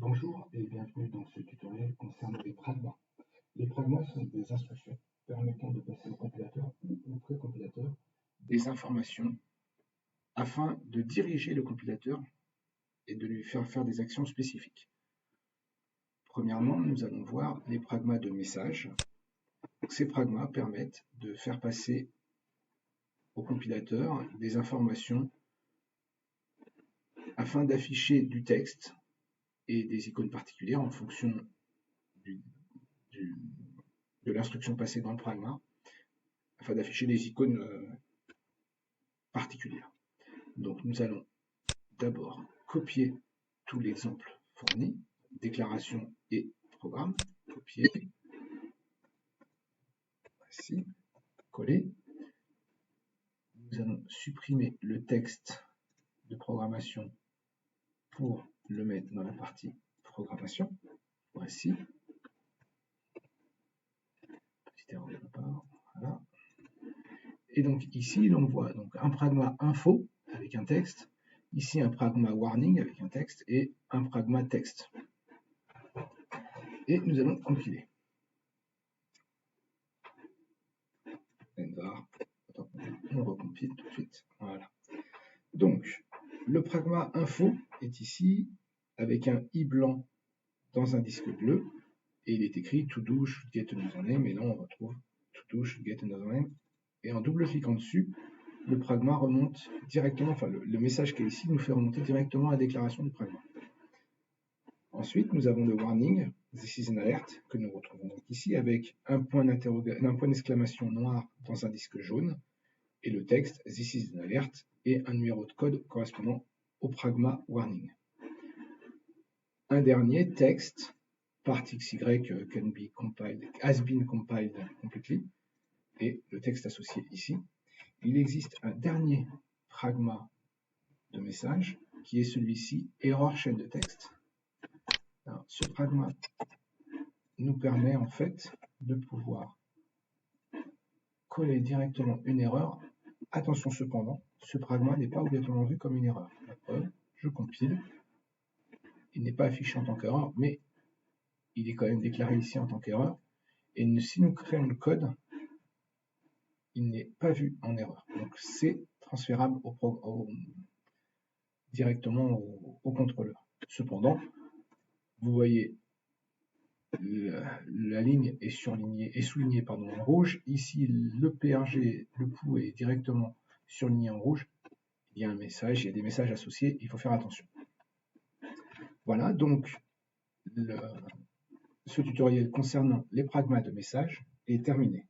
Bonjour et bienvenue dans ce tutoriel concernant les pragmas. Les pragmas sont des instructions permettant de passer au compilateur ou au pré-compilateur des informations afin de diriger le compilateur et de lui faire faire des actions spécifiques. Premièrement, nous allons voir les pragmas de message. Ces pragmas permettent de faire passer au compilateur des informations afin d'afficher du texte et des icônes particulières en fonction de l'instruction passée dans le pragma, afin d'afficher des icônes particulières. Donc nous allons d'abord copier tout l'exemple fourni, déclaration et programme, copier, ici, coller. Nous allons supprimer le texte de programmation pour le mettre dans la partie programmation. Voici. Petite erreur de ma part. Voilà. Et donc ici, on voit donc un pragma info avec un texte, ici un pragma warning avec un texte et un pragma texte. Et nous allons compiler. On recompile tout de suite. Voilà. Donc, le pragma info est ici avec un i blanc dans un disque bleu et il est écrit to do should get another name. Et là, on retrouve to do should get another name. Et en double cliquant dessus, le pragma remonte directement, enfin le message qui est ici nous fait remonter directement la déclaration du pragma. Ensuite, nous avons le warning, this is an alert, que nous retrouvons donc ici avec un point d'exclamation noir dans un disque jaune et le texte this is an alert et un numéro de code correspondant au pragma warning. Un dernier texte, part XY can be compiled, has been compiled completely, et le texte associé ici. Il existe un dernier pragma de message qui est celui-ci, error chaîne de texte. Alors, ce pragma nous permet en fait de pouvoir coller directement une erreur. Attention cependant, ce pragma n'est pas obligatoirement vu comme une erreur. La preuve, je compile. Il n'est pas affiché en tant qu'erreur, mais il est quand même déclaré ici en tant qu'erreur. Et si nous créons le code, il n'est pas vu en erreur. Donc c'est transférable directement au contrôleur. Cependant, vous voyez, la ligne est soulignée en rouge. Ici, le PRG, le pouls est directement surligné en rouge. Il y a un message, il y a des messages associés, il faut faire attention. Voilà, donc ce tutoriel concernant les pragmas de message est terminé.